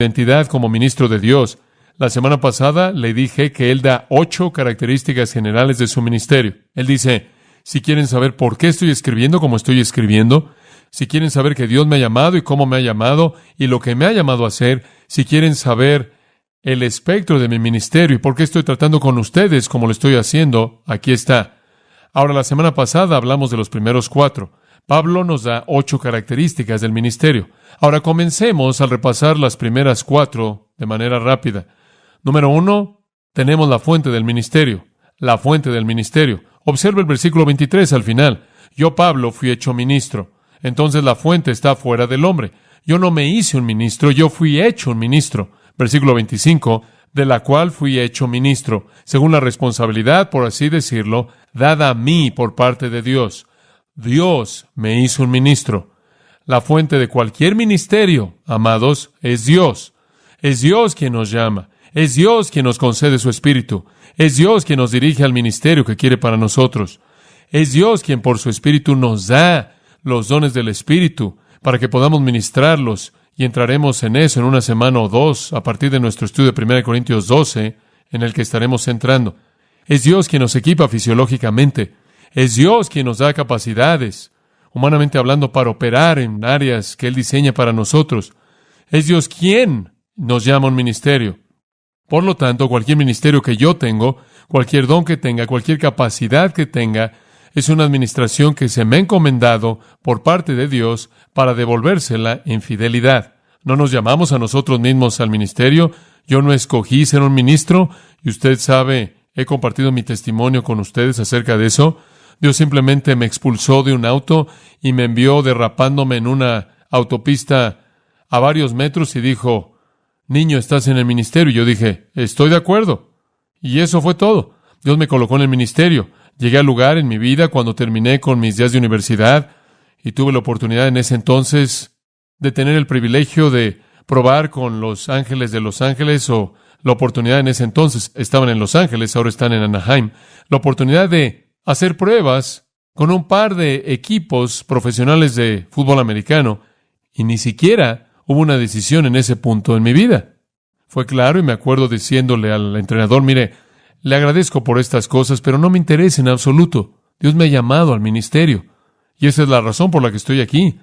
identidad como ministro de Dios. La semana pasada le dije que Él da 8 características generales de su ministerio. Él dice, si quieren saber por qué estoy escribiendo como estoy escribiendo, si quieren saber que Dios me ha llamado y cómo me ha llamado y lo que me ha llamado a hacer, si quieren saber el espectro de mi ministerio y por qué estoy tratando con ustedes como lo estoy haciendo, aquí está. Ahora, la semana pasada hablamos de los primeros 4. Pablo nos da 8 características del ministerio. Ahora comencemos al repasar las primeras 4 de manera rápida. Número 1, tenemos la fuente del ministerio. La fuente del ministerio. Observa el versículo 23 al final. Yo, Pablo, fui hecho ministro. Entonces la fuente está fuera del hombre. Yo no me hice un ministro, yo fui hecho un ministro. Versículo 25, de la cual fui hecho ministro, según la responsabilidad, por así decirlo, dada a mí por parte de Dios. Dios me hizo un ministro. La fuente de cualquier ministerio, amados, es Dios. Es Dios quien nos llama. Es Dios quien nos concede su Espíritu. Es Dios quien nos dirige al ministerio que quiere para nosotros. Es Dios quien por su Espíritu nos da los dones del Espíritu para que podamos ministrarlos, y entraremos en eso en una semana o 2 a partir de nuestro estudio de 1 Corintios 12, en el que estaremos entrando. Es Dios quien nos equipa fisiológicamente. Es Dios quien nos da capacidades, humanamente hablando, para operar en áreas que Él diseña para nosotros. Es Dios quien nos llama a un ministerio. Por lo tanto, cualquier ministerio que yo tengo, cualquier don que tenga, cualquier capacidad que tenga, es una administración que se me ha encomendado por parte de Dios para devolvérsela en fidelidad. No nos llamamos a nosotros mismos al ministerio. Yo no escogí ser un ministro, y usted sabe, he compartido mi testimonio con ustedes acerca de eso. Dios simplemente me expulsó de un auto y me envió derrapándome en una autopista a varios metros y dijo, niño, estás en el ministerio. Y yo dije, estoy de acuerdo. Y eso fue todo. Dios me colocó en el ministerio. Llegué al lugar en mi vida cuando terminé con mis días de universidad y tuve la oportunidad en ese entonces de tener el privilegio de probar con los Ángeles de Los Ángeles, o la oportunidad en ese entonces, estaban en Los Ángeles, ahora están en Anaheim, la oportunidad de hacer pruebas con un par de equipos profesionales de fútbol americano, y ni siquiera hubo una decisión en ese punto en mi vida. Fue claro, y me acuerdo diciéndole al entrenador, mire, le agradezco por estas cosas, pero no me interesa en absoluto. Dios me ha llamado al ministerio, y esa es la razón por la que estoy aquí.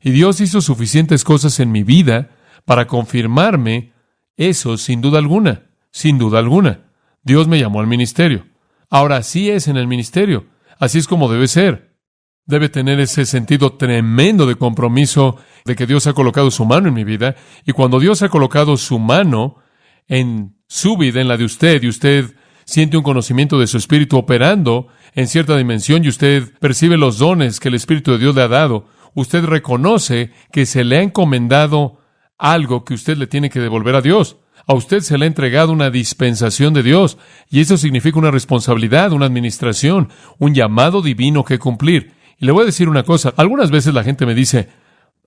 Y Dios hizo suficientes cosas en mi vida para confirmarme eso sin duda alguna. Sin duda alguna. Dios me llamó al ministerio. Ahora, así es en el ministerio. Así es como debe ser. Debe tener ese sentido tremendo de compromiso de que Dios ha colocado su mano en mi vida, y cuando Dios ha colocado su mano en su vida, en la de usted, y usted siente un conocimiento de su Espíritu operando en cierta dimensión, y usted percibe los dones que el Espíritu de Dios le ha dado, usted reconoce que se le ha encomendado algo que usted le tiene que devolver a Dios. A usted se le ha entregado una dispensación de Dios, y eso significa una responsabilidad, una administración, un llamado divino que cumplir. Y le voy a decir una cosa, algunas veces la gente me dice,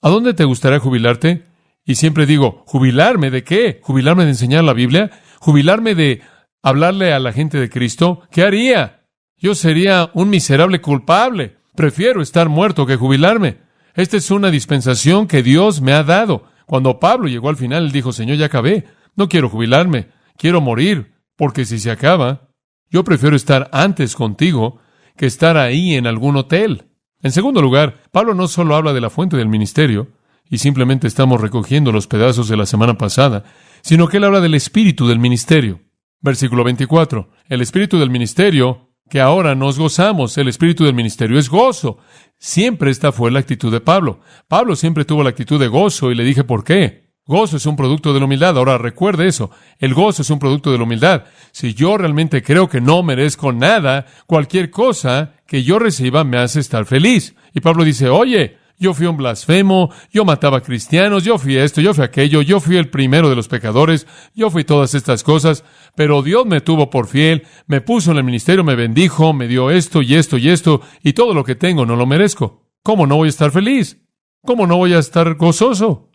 ¿a dónde te gustaría jubilarte? Y siempre digo, ¿jubilarme de qué? ¿Jubilarme de enseñar la Biblia? ¿Jubilarme de hablarle a la gente de Cristo? ¿Qué haría? Yo sería un miserable culpable. Prefiero estar muerto que jubilarme. Esta es una dispensación que Dios me ha dado. Cuando Pablo llegó al final, él dijo, Señor, ya acabé. No quiero jubilarme. Quiero morir. Porque si se acaba, yo prefiero estar antes contigo que estar ahí en algún hotel. En segundo lugar, Pablo no solo habla de la fuente del ministerio, y simplemente estamos recogiendo los pedazos de la semana pasada, sino que él habla del espíritu del ministerio. Versículo 24. El espíritu del ministerio, que ahora nos gozamos. El espíritu del ministerio es gozo. Siempre esta fue la actitud de Pablo. Pablo siempre tuvo la actitud de gozo, y le dije por qué. Gozo es un producto de la humildad. Ahora recuerde eso. El gozo es un producto de la humildad. Si yo realmente creo que no merezco nada, cualquier cosa que yo reciba me hace estar feliz. Y Pablo dice, oye, yo fui un blasfemo, yo mataba cristianos, yo fui esto, yo fui aquello, yo fui el primero de los pecadores, yo fui todas estas cosas, pero Dios me tuvo por fiel, me puso en el ministerio, me bendijo, me dio esto y esto y esto, y todo lo que tengo no lo merezco. ¿Cómo no voy a estar feliz? ¿Cómo no voy a estar gozoso?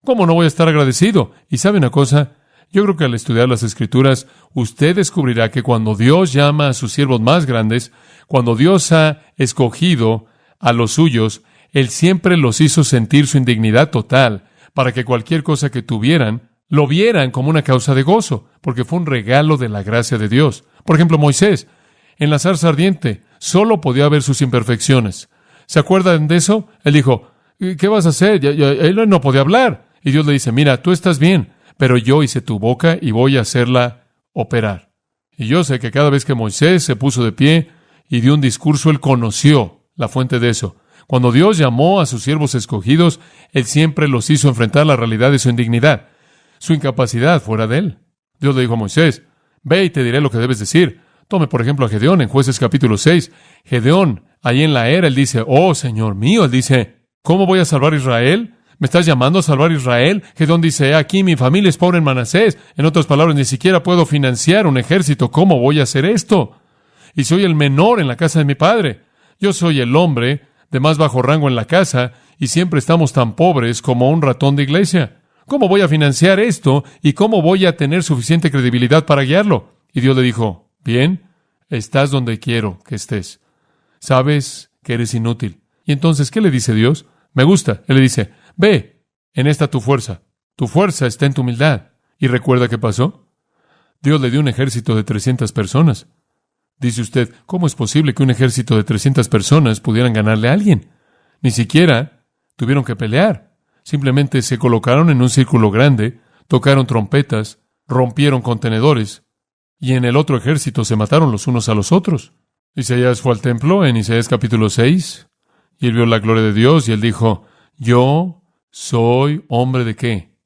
¿Cómo no voy a estar agradecido? Y ¿sabe una cosa? Yo creo que al estudiar las Escrituras, usted descubrirá que cuando Dios llama a sus siervos más grandes, cuando Dios ha escogido a los suyos, Él siempre los hizo sentir su indignidad total para que cualquier cosa que tuvieran lo vieran como una causa de gozo, porque fue un regalo de la gracia de Dios. Por ejemplo, Moisés, en la zarza ardiente, solo podía ver sus imperfecciones. ¿Se acuerdan de eso? Él dijo, ¿qué vas a hacer? Él no podía hablar. Y Dios le dice, mira, tú estás bien, pero yo hice tu boca y voy a hacerla operar. Y yo sé que cada vez que Moisés se puso de pie y dio un discurso, él conoció la fuente de eso. Cuando Dios llamó a sus siervos escogidos, Él siempre los hizo enfrentar la realidad de su indignidad, su incapacidad fuera de Él. Dios le dijo a Moisés, ve y te diré lo que debes decir. Tome, por ejemplo, a Gedeón en Jueces capítulo 6. Gedeón, ahí en la era, él dice, oh, Señor mío, él dice, ¿cómo voy a salvar a Israel? ¿Me estás llamando a salvar a Israel? Gedeón dice, aquí mi familia es pobre en Manasés. En otras palabras, ni siquiera puedo financiar un ejército. ¿Cómo voy a hacer esto? Y soy el menor en la casa de mi padre. Yo soy el hombre de más bajo rango en la casa y siempre estamos tan pobres como un ratón de iglesia. ¿Cómo voy a financiar esto y cómo voy a tener suficiente credibilidad para guiarlo? Y Dios le dijo, bien, estás donde quiero que estés. Sabes que eres inútil. Y entonces, ¿qué le dice Dios? Me gusta. Él le dice, ve, en esta tu fuerza. Tu fuerza está en tu humildad. ¿Y recuerda qué pasó? Dios le dio un ejército de 300 personas. Dice usted, ¿cómo es posible que un ejército de 300 personas pudieran ganarle a alguien? Ni siquiera tuvieron que pelear. Simplemente se colocaron en un círculo grande, tocaron trompetas, rompieron contenedores, y en el otro ejército se mataron los unos a los otros. Isaías fue al templo en Isaías capítulo 6, y él vio la gloria de Dios, y él dijo, yo soy hombre ¿de qué?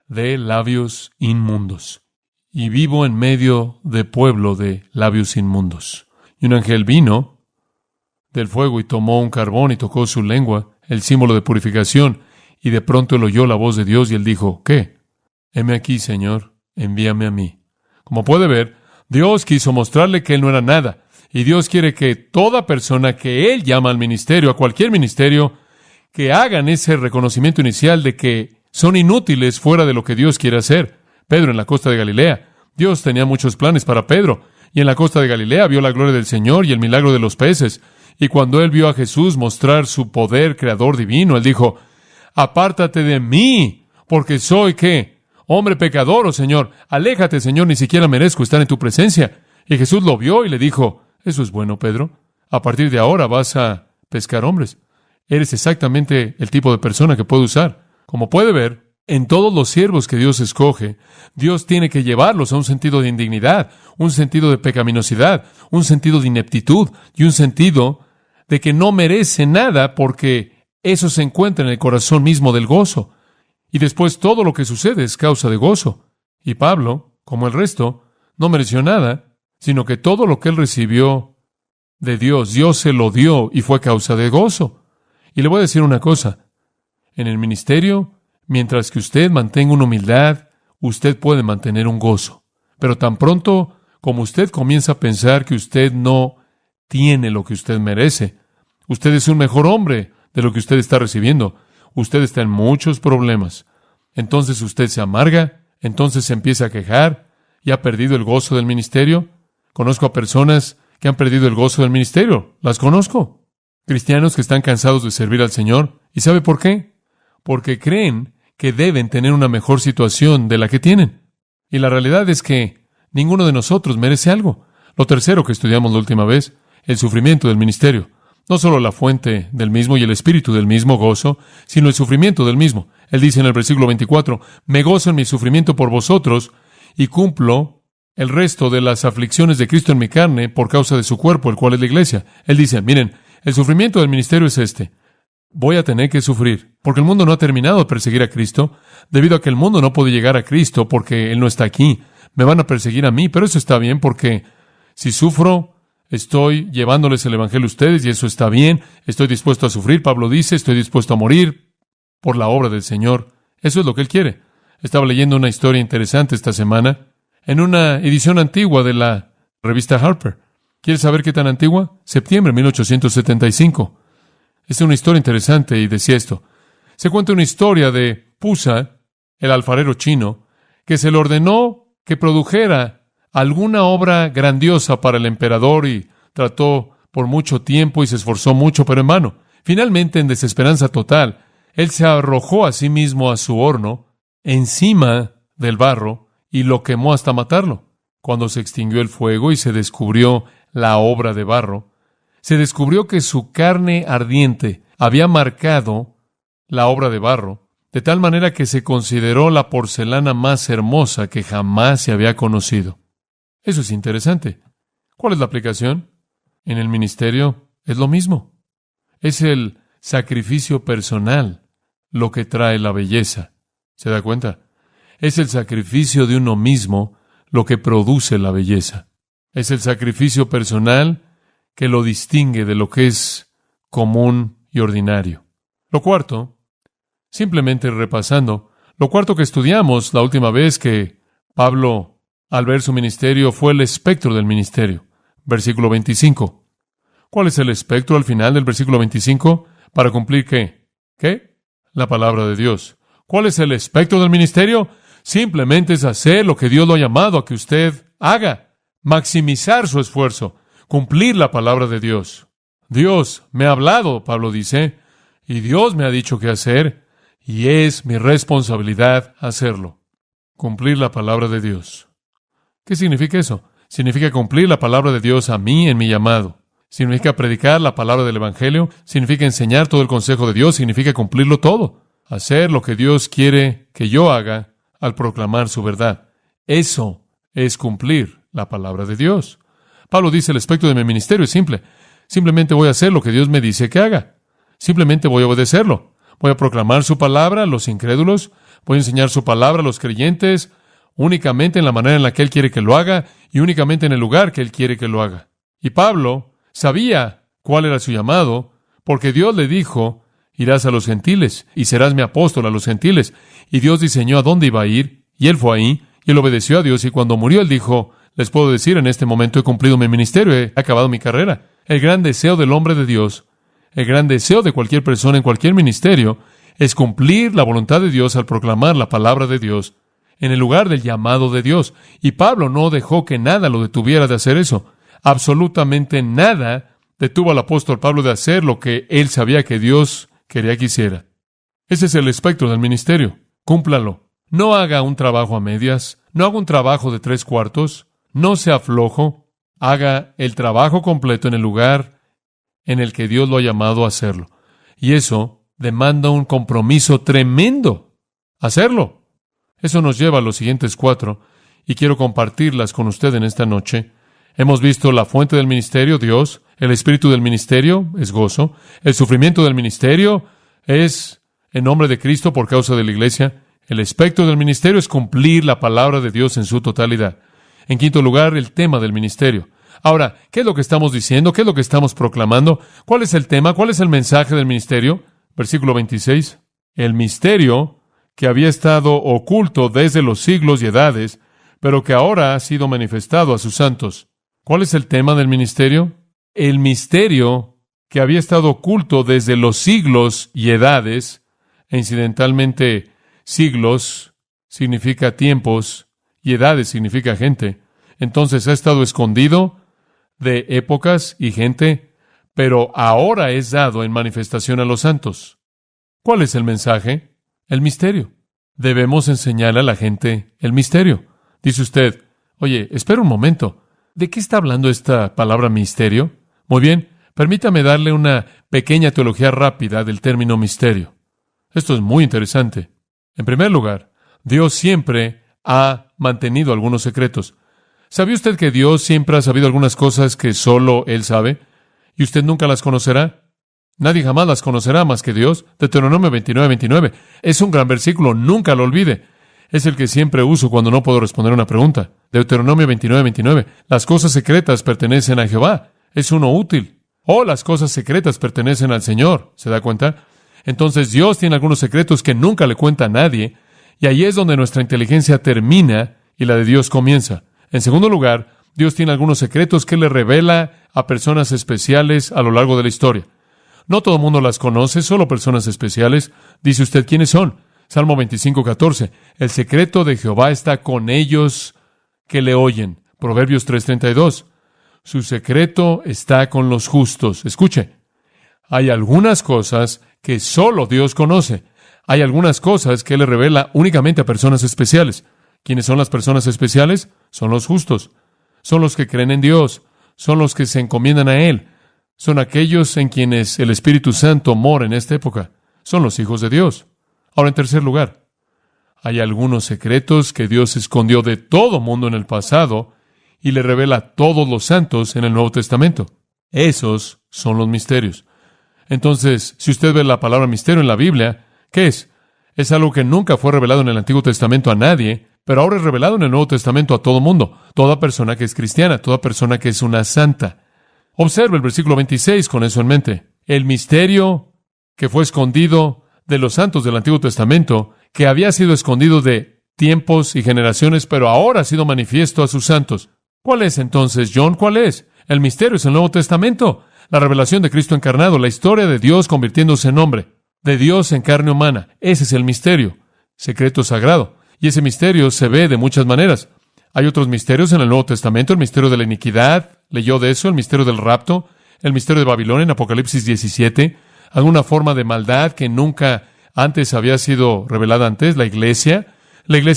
De labios inmundos. Y vivo en medio de pueblo de labios inmundos. Y un ángel vino del fuego y tomó un carbón y tocó su lengua, el símbolo de purificación, y de pronto él oyó la voz de Dios y él dijo, ¿qué? Heme aquí, Señor, envíame a mí. Como puede ver, Dios quiso mostrarle que él no era nada, y Dios quiere que toda persona que él llama al ministerio, a cualquier ministerio, que hagan ese reconocimiento inicial de que son inútiles fuera de lo que Dios quiere hacer. Pedro en la costa de Galilea. Dios tenía muchos planes para Pedro, y en la costa de Galilea vio la gloria del Señor y el milagro de los peces. Y cuando él vio a Jesús mostrar su poder creador divino, él dijo, apártate de mí, porque soy, ¿qué? Hombre pecador, oh Señor. Aléjate, Señor, ni siquiera merezco estar en tu presencia. Y Jesús lo vio y le dijo, eso es bueno, Pedro. A partir de ahora vas a pescar hombres. Eres exactamente el tipo de persona que puedo usar. Como puede ver, en todos los siervos que Dios escoge, Dios tiene que llevarlos a un sentido de indignidad, un sentido de pecaminosidad, un sentido de ineptitud y un sentido de que no merece nada porque eso se encuentra en el corazón mismo del gozo. Y después todo lo que sucede es causa de gozo. Y Pablo, como el resto, no mereció nada, sino que todo lo que él recibió de Dios, Dios se lo dio y fue causa de gozo. Y le voy a decir una cosa, en el ministerio, mientras que usted mantenga una humildad, usted puede mantener un gozo. Pero tan pronto como usted comienza a pensar que usted no tiene lo que usted merece, usted es un mejor hombre de lo que usted está recibiendo, usted está en muchos problemas. Entonces usted se amarga, entonces se empieza a quejar y ha perdido el gozo del ministerio. Conozco a personas que han perdido el gozo del ministerio. Las conozco. Cristianos que están cansados de servir al Señor. ¿Y sabe por qué? Porque creen que deben tener una mejor situación de la que tienen. Y la realidad es que ninguno de nosotros merece algo. Lo tercero que estudiamos la última vez, el sufrimiento del ministerio. No solo la fuente del mismo y el espíritu del mismo gozo, sino el sufrimiento del mismo. Él dice en el versículo 24, me gozo en mi sufrimiento por vosotros y cumplo el resto de las aflicciones de Cristo en mi carne por causa de su cuerpo, el cual es la iglesia. Él dice, miren, el sufrimiento del ministerio es este. Voy a tener que sufrir, porque el mundo no ha terminado de perseguir a Cristo, debido a que el mundo no puede llegar a Cristo porque Él no está aquí. Me van a perseguir a mí, pero eso está bien porque si sufro, estoy llevándoles el evangelio a ustedes y eso está bien. Estoy dispuesto a sufrir, Pablo dice, estoy dispuesto a morir por la obra del Señor. Eso es lo que Él quiere. Estaba leyendo una historia interesante esta semana en una edición antigua de la revista Harper. ¿Quieres saber qué tan antigua? Septiembre de 1875. Es una historia interesante y decía esto. Se cuenta una historia de Pusa, el alfarero chino, que se le ordenó que produjera alguna obra grandiosa para el emperador y trató por mucho tiempo y se esforzó mucho, pero en vano. Finalmente, en desesperanza total, él se arrojó a sí mismo a su horno encima del barro y lo quemó hasta matarlo. Cuando se extinguió el fuego y se descubrió la obra de barro, se descubrió que su carne ardiente había marcado la obra de barro, de tal manera que se consideró la porcelana más hermosa que jamás se había conocido. Eso es interesante. ¿Cuál es la aplicación? En el ministerio es lo mismo. Es el sacrificio personal lo que trae la belleza. ¿Se da cuenta? Es el sacrificio de uno mismo lo que produce la belleza. Es el sacrificio personal que lo distingue de lo que es común y ordinario. Lo cuarto, simplemente repasando, lo cuarto que estudiamos la última vez que Pablo, al ver su ministerio, fue el espectro del ministerio. Versículo 25. ¿Cuál es el espectro al final del versículo 25? ¿Para cumplir qué? ¿Qué? La palabra de Dios. ¿Cuál es el espectro del ministerio? Simplemente es hacer lo que Dios lo ha llamado a que usted haga. Maximizar su esfuerzo. Cumplir la palabra de Dios. Dios me ha hablado, Pablo dice, y Dios me ha dicho qué hacer, y es mi responsabilidad hacerlo. Cumplir la palabra de Dios. ¿Qué significa eso? Significa cumplir la palabra de Dios a mí en mi llamado. Significa predicar la palabra del Evangelio. Significa enseñar todo el consejo de Dios. Significa cumplirlo todo. Hacer lo que Dios quiere que yo haga al proclamar su verdad. Eso es cumplir la palabra de Dios. Pablo dice, el aspecto de mi ministerio es simple. Simplemente voy a hacer lo que Dios me dice que haga. Simplemente voy a obedecerlo. Voy a proclamar su palabra a los incrédulos. Voy a enseñar su palabra a los creyentes únicamente en la manera en la que Él quiere que lo haga y únicamente en el lugar que Él quiere que lo haga. Y Pablo sabía cuál era su llamado porque Dios le dijo, irás a los gentiles y serás mi apóstol a los gentiles. Y Dios diseñó a dónde iba a ir y Él fue ahí y Él obedeció a Dios y cuando murió Él dijo, les puedo decir, en este momento he cumplido mi ministerio, he acabado mi carrera. El gran deseo del hombre de Dios, el gran deseo de cualquier persona en cualquier ministerio, es cumplir la voluntad de Dios al proclamar la palabra de Dios en el lugar del llamado de Dios. Y Pablo no dejó que nada lo detuviera de hacer eso. Absolutamente nada detuvo al apóstol Pablo de hacer lo que él sabía que Dios quería que hiciera. Ese es el espectro del ministerio. Cúmplalo. No haga un trabajo a medias. No haga un trabajo de 3/4. No sea flojo. Haga el trabajo completo en el lugar en el que Dios lo ha llamado a hacerlo. Y eso demanda un compromiso tremendo. Hacerlo. Eso nos lleva a los siguientes 4, y quiero compartirlas con usted en esta noche. Hemos visto la fuente del ministerio, Dios. El espíritu del ministerio es gozo. El sufrimiento del ministerio es en nombre de Cristo por causa de la iglesia. El espectro del ministerio es cumplir la palabra de Dios en su totalidad. En quinto lugar, el tema del ministerio. Ahora, ¿qué es lo que estamos diciendo? ¿Qué es lo que estamos proclamando? ¿Cuál es el tema? ¿Cuál es el mensaje del ministerio? Versículo 26. El misterio que había estado oculto desde los siglos y edades, pero que ahora ha sido manifestado a sus santos. ¿Cuál es el tema del ministerio? El misterio que había estado oculto desde los siglos y edades, e incidentalmente siglos significa tiempos y edades significa gente. Entonces ha estado escondido de épocas y gente, pero ahora es dado en manifestación a los santos. ¿Cuál es el mensaje? El misterio. Debemos enseñar a la gente el misterio. Dice usted, oye, espera un momento. ¿De qué está hablando esta palabra misterio? Muy bien, permítame darle una pequeña teología rápida del término misterio. Esto es muy interesante. En primer lugar, Dios siempre ha mantenido algunos secretos. ¿Sabía usted que Dios siempre ha sabido algunas cosas que solo Él sabe? ¿Y usted nunca las conocerá? Nadie jamás las conocerá más que Dios. Deuteronomio 29:29. Es un gran versículo, nunca lo olvide. Es el que siempre uso cuando no puedo responder una pregunta. Deuteronomio 29:29. Las cosas secretas pertenecen a Jehová. Es uno útil. Las cosas secretas pertenecen al Señor. ¿Se da cuenta? Entonces Dios tiene algunos secretos que nunca le cuenta a nadie, y ahí es donde nuestra inteligencia termina y la de Dios comienza. En segundo lugar, Dios tiene algunos secretos que le revela a personas especiales a lo largo de la historia. No todo el mundo las conoce, solo personas especiales. Dice usted, ¿quiénes son? Salmo 25:14. El secreto de Jehová está con ellos que le oyen. Proverbios 3:32. Su secreto está con los justos. Escuche, hay algunas cosas que solo Dios conoce. Hay algunas cosas que Él le revela únicamente a personas especiales. ¿Quiénes son las personas especiales? Son los justos. Son los que creen en Dios. Son los que se encomiendan a Él. Son aquellos en quienes el Espíritu Santo mora en esta época. Son los hijos de Dios. Ahora, en tercer lugar, hay algunos secretos que Dios escondió de todo mundo en el pasado y le revela a todos los santos en el Nuevo Testamento. Esos son los misterios. Entonces, si usted ve la palabra misterio en la Biblia, ¿qué es? Es algo que nunca fue revelado en el Antiguo Testamento a nadie, pero ahora es revelado en el Nuevo Testamento a todo mundo. Toda persona que es cristiana, toda persona que es una santa. Observe el versículo 26 con eso en mente. El misterio que fue escondido de los santos del Antiguo Testamento, que había sido escondido de tiempos y generaciones, pero ahora ha sido manifiesto a sus santos. ¿Cuál es entonces, John? ¿Cuál es? El misterio es el Nuevo Testamento, la revelación de Cristo encarnado, la historia de Dios convirtiéndose en hombre, de Dios en carne humana. Ese es el misterio, secreto sagrado. Y ese misterio se ve de muchas maneras. Hay otros misterios en el Nuevo Testamento, el misterio de la iniquidad, leyó de eso, el misterio del rapto, el misterio de Babilonia en Apocalipsis 17, alguna forma de maldad que nunca antes había sido revelada antes, la iglesia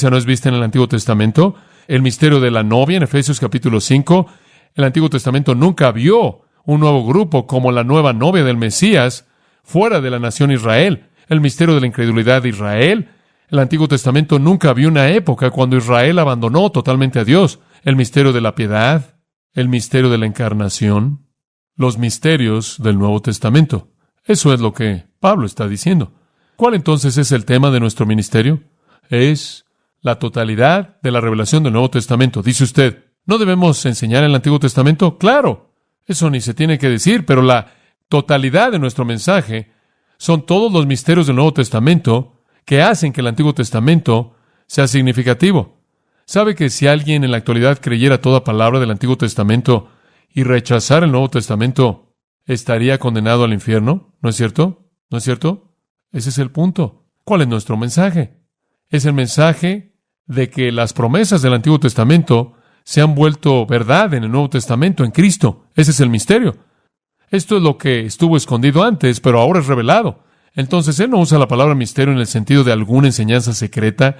no es vista en el Antiguo Testamento, el misterio de la novia en Efesios capítulo 5, el Antiguo Testamento nunca vio un nuevo grupo como la nueva novia del Mesías fuera de la nación Israel, el misterio de la incredulidad de Israel. El Antiguo Testamento nunca vio una época cuando Israel abandonó totalmente a Dios, el misterio de la piedad, el misterio de la encarnación, los misterios del Nuevo Testamento. Eso es lo que Pablo está diciendo. ¿Cuál entonces es el tema de nuestro ministerio? Es la totalidad de la revelación del Nuevo Testamento. Dice usted, ¿no debemos enseñar el Antiguo Testamento? Claro, eso ni se tiene que decir, pero la totalidad de nuestro mensaje son todos los misterios del Nuevo Testamento que hacen que el Antiguo Testamento sea significativo. ¿Sabe que si alguien en la actualidad creyera toda palabra del Antiguo Testamento y rechazara el Nuevo Testamento, estaría condenado al infierno? ¿No es cierto? ¿No es cierto? Ese es el punto. ¿Cuál es nuestro mensaje? Es el mensaje de que las promesas del Antiguo Testamento se han vuelto verdad en el Nuevo Testamento, en Cristo. Ese es el misterio. Esto es lo que estuvo escondido antes, pero ahora es revelado. Entonces, él no usa la palabra misterio en el sentido de alguna enseñanza secreta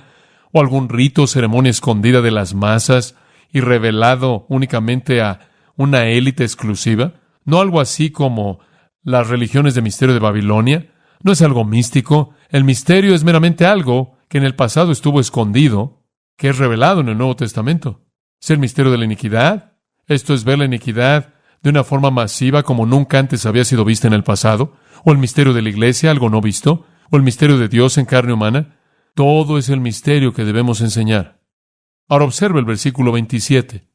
o algún rito o ceremonia escondida de las masas y revelado únicamente a una élite exclusiva. No algo así como las religiones de misterio de Babilonia. No es algo místico. El misterio es meramente algo que en el pasado estuvo escondido, que es revelado en el Nuevo Testamento. ¿Es el misterio de la iniquidad? Esto es ver la iniquidad de una forma masiva como nunca antes había sido vista en el pasado. ¿O el misterio de la iglesia, algo no visto? ¿O el misterio de Dios en carne humana? Todo es el misterio que debemos enseñar. Ahora observe el versículo 27.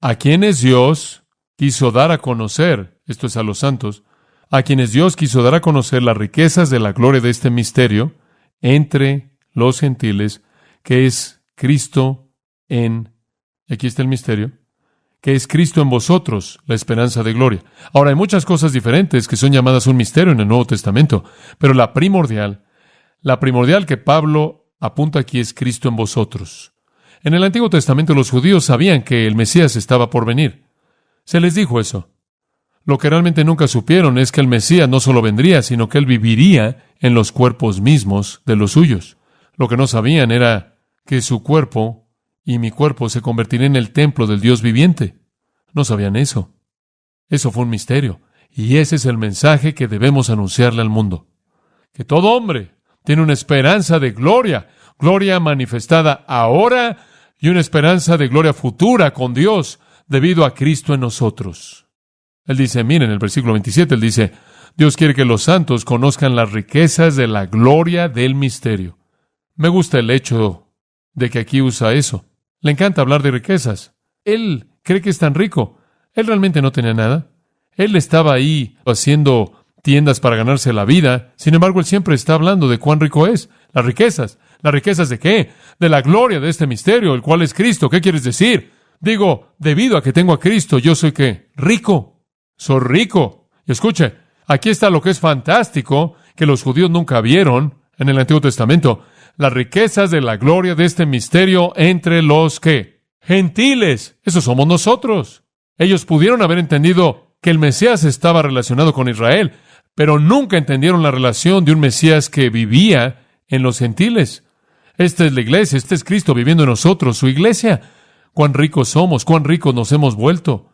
A quienes Dios quiso dar a conocer, esto es a los santos, a quienes Dios quiso dar a conocer las riquezas de la gloria de este misterio entre los gentiles, que es Cristo en, aquí está el misterio, que es Cristo en vosotros, la esperanza de gloria. Ahora, hay muchas cosas diferentes que son llamadas un misterio en el Nuevo Testamento, pero la primordial que Pablo apunta aquí es Cristo en vosotros. En el Antiguo Testamento los judíos sabían que el Mesías estaba por venir. Se les dijo eso. Lo que realmente nunca supieron es que el Mesías no solo vendría, sino que él viviría en los cuerpos mismos de los suyos. Lo que no sabían era que su cuerpo y mi cuerpo se convertiría en el templo del Dios viviente. No sabían eso. Eso fue un misterio. Y ese es el mensaje que debemos anunciarle al mundo. Que todo hombre tiene una esperanza de gloria, gloria manifestada ahora y una esperanza de gloria futura con Dios debido a Cristo en nosotros. Él dice, miren, en el versículo 27, él dice, Dios quiere que los santos conozcan las riquezas de la gloria del misterio. Me gusta el hecho de que aquí usa eso. Le encanta hablar de riquezas. Él cree que es tan rico. Él realmente no tenía nada. Él estaba ahí haciendo tiendas para ganarse la vida. Sin embargo, él siempre está hablando de cuán rico es. Las riquezas. ¿Las riquezas de qué? De la gloria de este misterio, el cual es Cristo. ¿Qué quieres decir? Digo, debido a que tengo a Cristo, yo soy ¿qué? Rico. Soy rico. Y escuche, aquí está lo que es fantástico, que los judíos nunca vieron en el Antiguo Testamento. Las riquezas de la gloria de este misterio entre los ¿qué? Gentiles. Esos somos nosotros. Ellos pudieron haber entendido que el Mesías estaba relacionado con Israel, pero nunca entendieron la relación de un Mesías que vivía en los gentiles. Esta es la iglesia, este es Cristo viviendo en nosotros, su iglesia. Cuán ricos somos, cuán ricos nos hemos vuelto.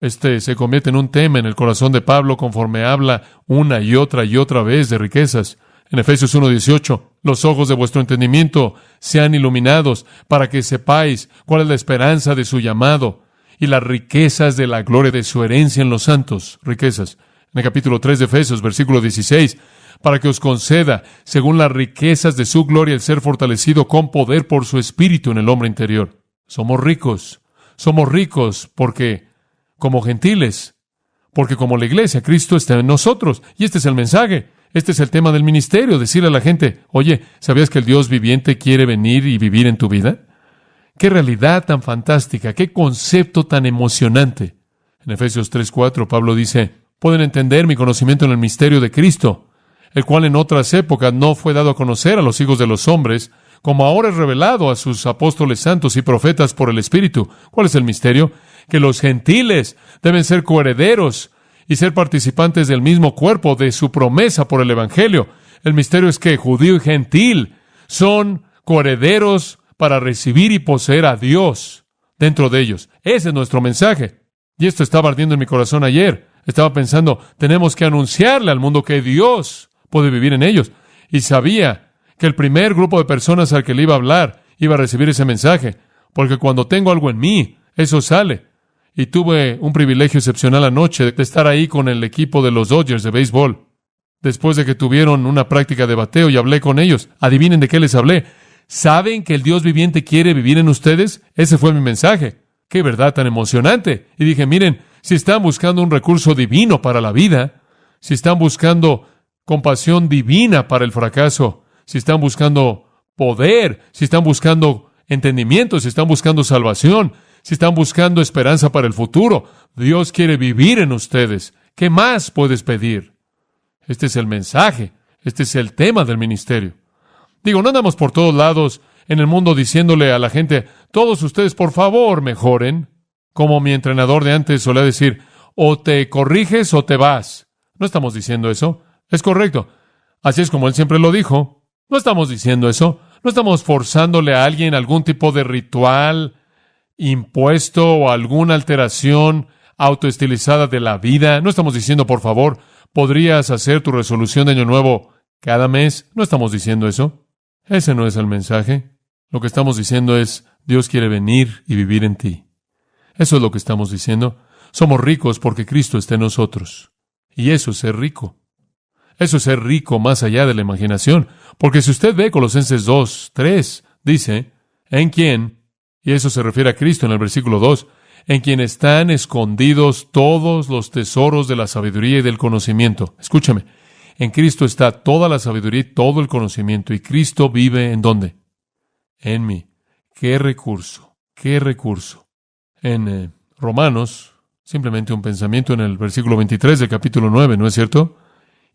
Este se convierte en un tema en el corazón de Pablo conforme habla una y otra vez de riquezas. En Efesios 1:18, los ojos de vuestro entendimiento sean iluminados para que sepáis cuál es la esperanza de su llamado y las riquezas de la gloria de su herencia en los santos. Riquezas. En el capítulo 3 de Efesios, versículo 16, para que os conceda, según las riquezas de su gloria, el ser fortalecido con poder por su Espíritu en el hombre interior. Somos ricos porque, como gentiles, porque como la iglesia, Cristo está en nosotros. Y este es el mensaje. Este es el tema del ministerio, decirle a la gente, oye, ¿sabías que el Dios viviente quiere venir y vivir en tu vida? ¡Qué realidad tan fantástica! ¡Qué concepto tan emocionante! En Efesios 3:4, Pablo dice, pueden entender mi conocimiento en el misterio de Cristo, el cual en otras épocas no fue dado a conocer a los hijos de los hombres, como ahora es revelado a sus apóstoles santos y profetas por el Espíritu. ¿Cuál es el misterio? Que los gentiles deben ser coherederos y ser participantes del mismo cuerpo de su promesa por el Evangelio. El misterio es que judío y gentil son coherederos para recibir y poseer a Dios dentro de ellos. Ese es nuestro mensaje. Y esto estaba ardiendo en mi corazón ayer. Estaba pensando, tenemos que anunciarle al mundo que Dios puede vivir en ellos. Y sabía que el primer grupo de personas al que le iba a hablar iba a recibir ese mensaje. Porque cuando tengo algo en mí, eso sale. Y tuve un privilegio excepcional anoche de estar ahí con el equipo de los Dodgers de béisbol. Después de que tuvieron una práctica de bateo y hablé con ellos. Adivinen de qué les hablé. ¿Saben que el Dios viviente quiere vivir en ustedes? Ese fue mi mensaje. ¡Qué verdad tan emocionante! Y dije, miren, si están buscando un recurso divino para la vida, si están buscando compasión divina para el fracaso, si están buscando poder, si están buscando entendimiento, si están buscando salvación, si están buscando esperanza para el futuro, Dios quiere vivir en ustedes. ¿Qué más puedes pedir? Este es el mensaje, este es el tema del ministerio. Digo, no andamos por todos lados en el mundo diciéndole a la gente, todos ustedes por favor mejoren, como mi entrenador de antes solía decir, o te corriges o te vas. No estamos diciendo eso, es correcto. Así es como él siempre lo dijo. No estamos diciendo eso, no estamos forzándole a alguien algún tipo de ritual impuesto o alguna alteración autoestilizada de la vida. No estamos diciendo, por favor, podrías hacer tu resolución de año nuevo cada mes. No estamos diciendo eso. Ese no es el mensaje. Lo que estamos diciendo es, Dios quiere venir y vivir en ti. Eso es lo que estamos diciendo. Somos ricos porque Cristo está en nosotros. Y eso es ser rico. Eso es ser rico más allá de la imaginación. Porque si usted ve Colosenses 2:3, dice, en quien, y eso se refiere a Cristo en el versículo 2, en quien están escondidos todos los tesoros de la sabiduría y del conocimiento. Escúchame, en Cristo está toda la sabiduría y todo el conocimiento. ¿Y Cristo vive en dónde? En mí. ¡Qué recurso! ¡Qué recurso! En Romanos, simplemente un pensamiento en el versículo 23 del capítulo 9, ¿no es cierto?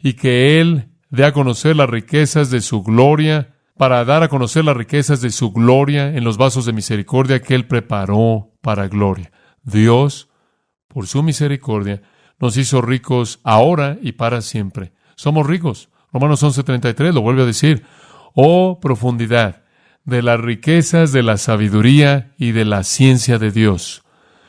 Y que Él dé a conocer las riquezas de su gloria, para dar a conocer las riquezas de su gloria en los vasos de misericordia que Él preparó para gloria. Dios, por su misericordia, nos hizo ricos ahora y para siempre. Somos ricos. Romanos 11:33 lo vuelve a decir. Oh, profundidad de las riquezas de la sabiduría y de la ciencia de Dios.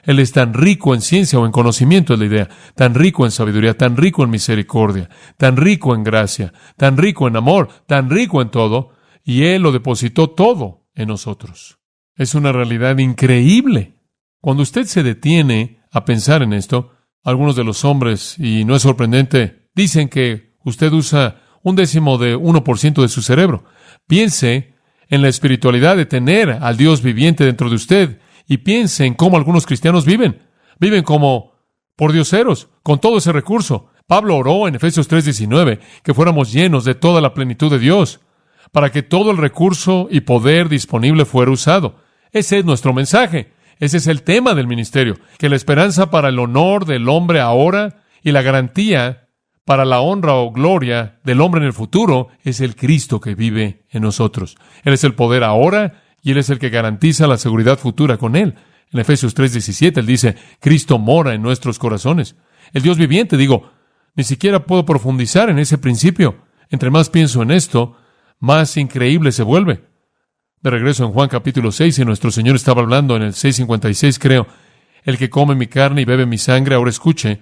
Él es tan rico en ciencia o en conocimiento, es la idea, tan rico en sabiduría, tan rico en misericordia, tan rico en gracia, tan rico en amor, tan rico en todo, y Él lo depositó todo en nosotros. Es una realidad increíble. Cuando usted se detiene a pensar en esto, algunos de los hombres, y no es sorprendente, dicen que usted usa 1/10% de su cerebro. Piense en la espiritualidad de tener al Dios viviente dentro de usted y piense en cómo algunos cristianos viven. Viven como pordioseros, con todo ese recurso. Pablo oró en Efesios 3:19 que fuéramos llenos de toda la plenitud de Dios, para que todo el recurso y poder disponible fuera usado. Ese es nuestro mensaje. Ese es el tema del ministerio, que la esperanza para el honor del hombre ahora y la garantía para la honra o gloria del hombre en el futuro es el Cristo que vive en nosotros. Él es el poder ahora y Él es el que garantiza la seguridad futura con Él. En Efesios 3:17 Él dice, Cristo mora en nuestros corazones. El Dios viviente, ni siquiera puedo profundizar en ese principio. Entre más pienso en esto, más increíble se vuelve. De regreso en Juan capítulo 6, y nuestro Señor estaba hablando en el 6:56, creo, el que come mi carne y bebe mi sangre, ahora escuche,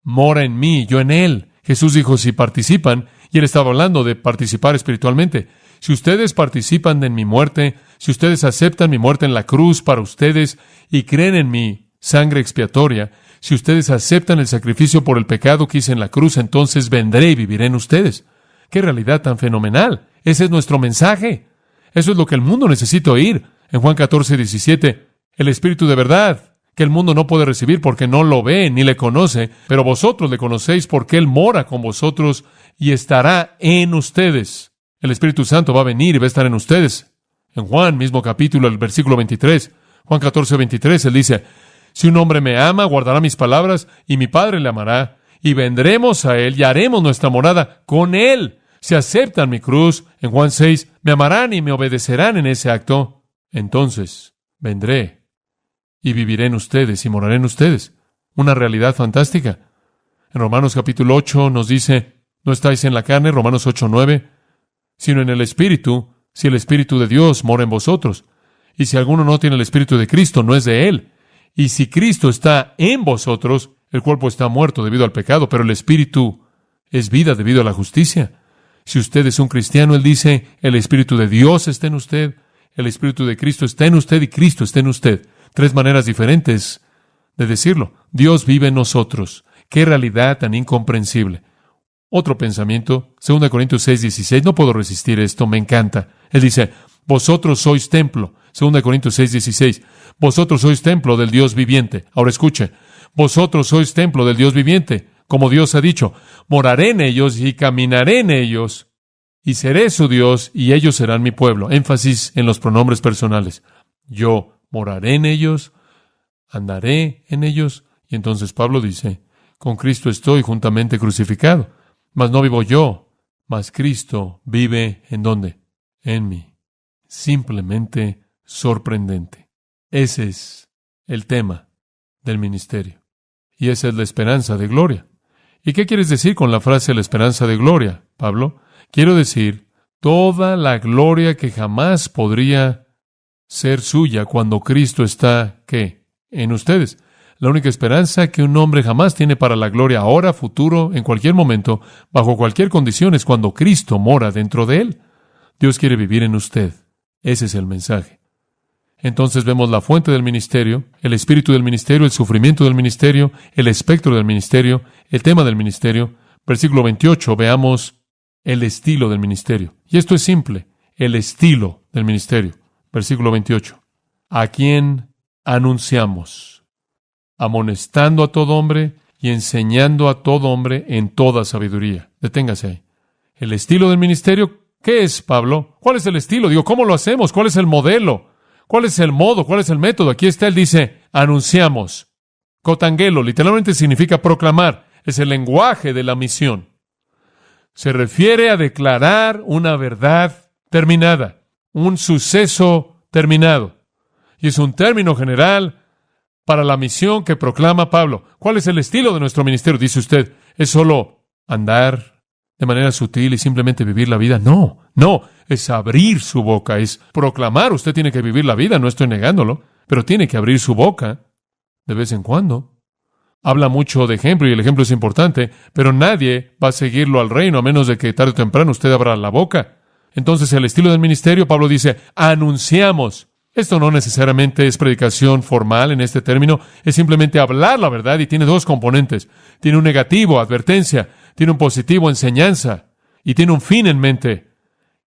mora en mí, yo en él. Jesús dijo, si participan, y él estaba hablando de participar espiritualmente. Si ustedes participan en mi muerte, si ustedes aceptan mi muerte en la cruz para ustedes y creen en mi sangre expiatoria, si ustedes aceptan el sacrificio por el pecado que hice en la cruz, entonces vendré y viviré en ustedes. ¡Qué realidad tan fenomenal! Ese es nuestro mensaje. Eso es lo que el mundo necesita oír. En Juan 14:17, el Espíritu de verdad, que el mundo no puede recibir porque no lo ve ni le conoce, pero vosotros le conocéis porque Él mora con vosotros y estará en ustedes. El Espíritu Santo va a venir y va a estar en ustedes. En Juan, mismo capítulo, el versículo 23, Juan 14:23, Él dice, si un hombre me ama, guardará mis palabras, y mi Padre le amará, y vendremos a Él y haremos nuestra morada con Él. Si aceptan mi cruz, en Juan 6, me amarán y me obedecerán en ese acto. Entonces, vendré y viviré en ustedes y moraré en ustedes. Una realidad fantástica. En Romanos capítulo 8 nos dice, no estáis en la carne, Romanos 8:9, sino en el Espíritu, si el Espíritu de Dios mora en vosotros. Y si alguno no tiene el Espíritu de Cristo, no es de Él. Y si Cristo está en vosotros, el cuerpo está muerto debido al pecado, pero el Espíritu es vida debido a la justicia. Si usted es un cristiano, Él dice, el Espíritu de Dios está en usted, el Espíritu de Cristo está en usted y Cristo está en usted. 3 maneras diferentes de decirlo. Dios vive en nosotros. ¡Qué realidad tan incomprensible! Otro pensamiento, 2 Corintios 6:16, no puedo resistir esto, me encanta. Él dice, vosotros sois templo. 2 Corintios 6:16, vosotros sois templo del Dios viviente. Ahora escuche, vosotros sois templo del Dios viviente. Como Dios ha dicho, moraré en ellos y caminaré en ellos, y seré su Dios, y ellos serán mi pueblo. Énfasis en los pronombres personales. Yo moraré en ellos, andaré en ellos, y entonces Pablo dice, con Cristo estoy juntamente crucificado, mas no vivo yo, mas Cristo vive ¿en dónde? En mí. Simplemente sorprendente. Ese es el tema del ministerio. Y esa es la esperanza de gloria. ¿Y qué quieres decir con la frase la esperanza de gloria, Pablo? Quiero decir, toda la gloria que jamás podría ser suya cuando Cristo está, ¿qué? En ustedes. La única esperanza que un hombre jamás tiene para la gloria ahora, futuro, en cualquier momento, bajo cualquier condición, es cuando Cristo mora dentro de él. Dios quiere vivir en usted. Ese es el mensaje. Entonces vemos la fuente del ministerio, el espíritu del ministerio, el sufrimiento del ministerio, el espectro del ministerio, el tema del ministerio. Versículo 28, veamos el estilo del ministerio. Y esto es simple, el estilo del ministerio. Versículo 28. ¿A quién anunciamos? Amonestando a todo hombre y enseñando a todo hombre en toda sabiduría. Deténgase ahí. El estilo del ministerio, ¿qué es, Pablo? ¿Cuál es el estilo? Digo, ¿cómo lo hacemos? ¿Cuál es el modelo? ¿Cuál es el modo? ¿Cuál es el método? Aquí está, él dice, anunciamos. Cotangelo, literalmente significa proclamar. Es el lenguaje de la misión. Se refiere a declarar una verdad terminada, un suceso terminado. Y es un término general para la misión que proclama Pablo. ¿Cuál es el estilo de nuestro ministerio? Dice usted, ¿es solo andar de manera sutil y simplemente vivir la vida? No, es abrir su boca, es proclamar. Usted tiene que vivir la vida, no estoy negándolo, pero tiene que abrir su boca de vez en cuando. Habla mucho de ejemplo y el ejemplo es importante, pero nadie va a seguirlo al reino a menos de que tarde o temprano usted abra la boca. Entonces, el estilo del ministerio, Pablo dice, anunciamos. Esto no necesariamente es predicación formal en este término, es simplemente hablar la verdad y tiene 2 componentes. Tiene un negativo, advertencia, tiene un positivo, enseñanza, y tiene un fin en mente,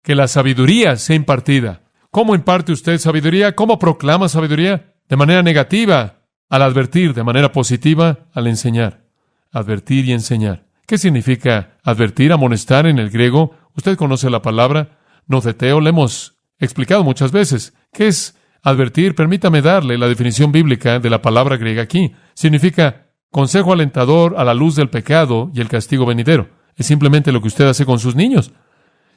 que la sabiduría sea impartida. ¿Cómo imparte usted sabiduría? ¿Cómo proclama sabiduría? De manera negativa, al advertir, de manera positiva, al enseñar. Advertir y enseñar. ¿Qué significa advertir, amonestar en el griego? Usted conoce la palabra, noceteo, la hemos explicado muchas veces. ¿Qué es advertir? Permítame darle la definición bíblica de la palabra griega aquí. Significa consejo alentador a la luz del pecado y el castigo venidero. Es simplemente lo que usted hace con sus niños.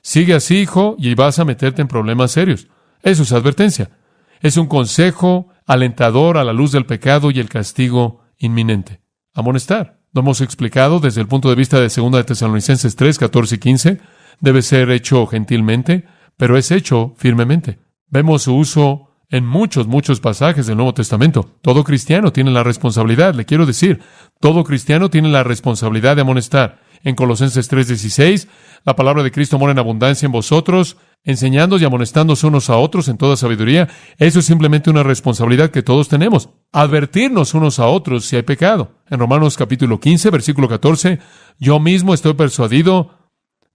Sigue así, hijo, y vas a meterte en problemas serios. Eso es advertencia. Es un consejo alentador a la luz del pecado y el castigo inminente. Amonestar. Lo hemos explicado desde el punto de vista de 2 de Tesalonicenses 3, 14 y 15. Debe ser hecho gentilmente, pero es hecho firmemente. Vemos su uso en muchos pasajes del Nuevo Testamento. Todo cristiano tiene la responsabilidad, le quiero decir, todo cristiano tiene la responsabilidad de amonestar. En Colosenses 3:16, la palabra de Cristo mora en abundancia en vosotros, enseñándoos y amonestándoos unos a otros en toda sabiduría. Eso es simplemente una responsabilidad que todos tenemos. Advertirnos unos a otros si hay pecado. En Romanos capítulo 15, versículo 14, yo mismo estoy persuadido